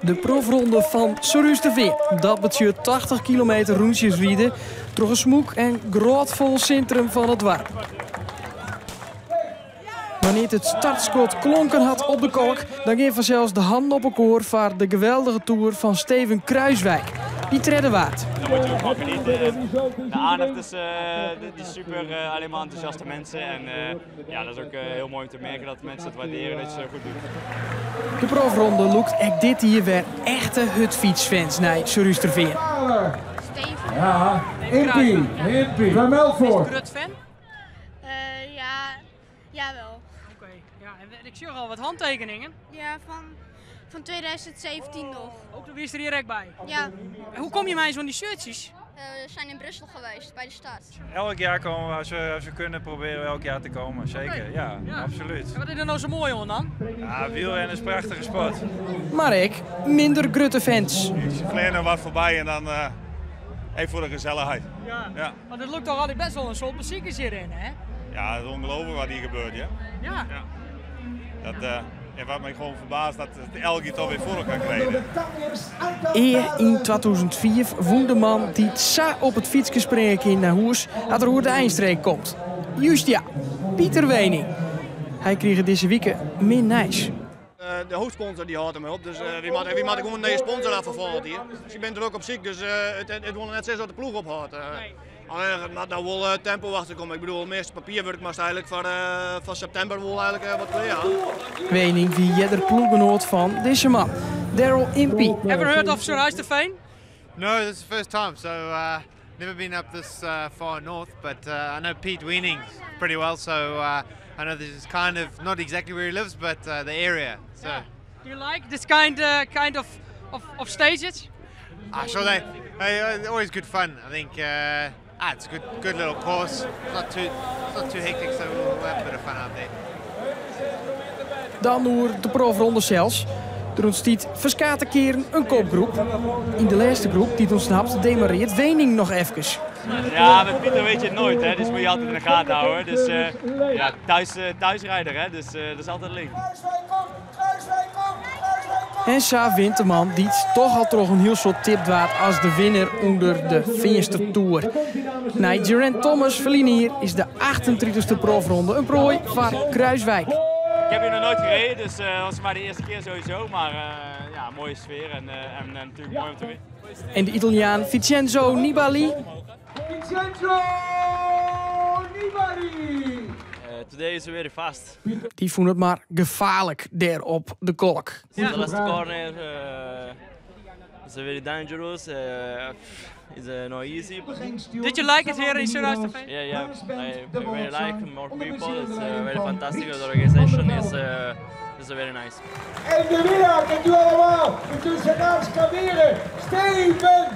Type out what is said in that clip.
De profronde van Sorusterveer. Dat betekent 80 kilometer rondjes rijden door een smoek en grootvol centrum van het dorp. Wanneer het startschot klonken had op de kolk, dan ging vanzelfs de handen op elkaar voor de geweldige tour van Steven Kruiswijk. Die treden waard. Dan moet je ook gewoon genieten. De aandacht is die super, alleen maar enthousiaste mensen. En ja, dat is ook heel mooi om te merken dat mensen het waarderen dat je het zo goed doet. De profronde loopt ook dit hier weer echte hutfietsfans naar Sorusterveer. Steven. Ja, Impie. Van Melkvoort. Is je fan? Jawel. Oké, ja, en ik zie al wat handtekeningen. Ja, van 2017 nog. Ook wie is er hier ook bij? Ja, En hoe kom je mij zo'n die shirtjes? we zijn in Brussel geweest, bij de stad. Elk jaar komen we, als we kunnen, proberen we elk jaar te komen. Zeker, Oké. ja, absoluut. En wat is er nou zo mooi aan dan? Ja, wielrennen is een prachtige sport. Maar ik, minder grutte fans. Je vleert er wat voorbij en dan even voor de gezelligheid. Ja. Want het lukt toch altijd best wel een soort muziekjes hierin, hè? Ja, het is ongelooflijk wat hier gebeurt, ja. Ja. Dat wat mij gewoon verbaast dat het elke keer toch weer voor elkaar krijgen. Eer in 2004 vond de man die sa op het fietsje springen naar huis dat er hoe de eindstreek komt. Juist ja, Pieter Wening. Hij kreeg deze week min nice. De hoofdsponsor die houdt hem op, dus wie maakt gewoon een nieuwe sponsor aan vervolgd hier. Dus je bent er ook op ziek, dus het wil net zeggen dat de ploeg ophoudt. Alleen het moet nou wel tempo achter komen. Ik bedoel, het meeste papierwerk maar eigenlijk van september wel eigenlijk wat kleren aan. Wening wie jeder ploeggenoot van deze man, Daryl Impey. Ever heard of Sorusterveer? No, this is the first time, so never been up this far north, but I know Pete Wening pretty well, so I know this is kind of not exactly where he lives, but the area. So. Yeah. Do you like this kind of stages? Sure, they always good fun. I think it's a good little course. It's not too hectic, so we'll have a bit of fun out there. Dan door de profronde zelfs. Er ontstaat verskate keren een kopgroep. In de laatste groep die het ontsnapt demareert Wening nog even. Ja, met Pieter weet je het nooit, hè? Dus moet je altijd in de gaten houden. Dus ja, thuisrijder, hè? Dus dat is altijd link. En Sa wint de man die het toch al toch een heel soort tip waard als de winnaar onder de Finster Tour. Nee, Geraint Thomas verliezen hier is de 38e profronde. Een prooi van Kruiswijk. Ik heb hier nog nooit gereden, dus dat was maar de eerste keer sowieso. Maar ja, mooie sfeer en natuurlijk mooi om te winnen. En de Italiaan Vincenzo Nibali. Today is very fast. Die vond het maar gevaarlijk daar op de kolk. The last corner is very dangerous. It's not easy. Did you like it here in Sorusterveer? Yeah. I really like more people. It's very fantastic. The organization is very nice. En de winnaar, kent u allemaal, met zijn naam scanderen, Steven!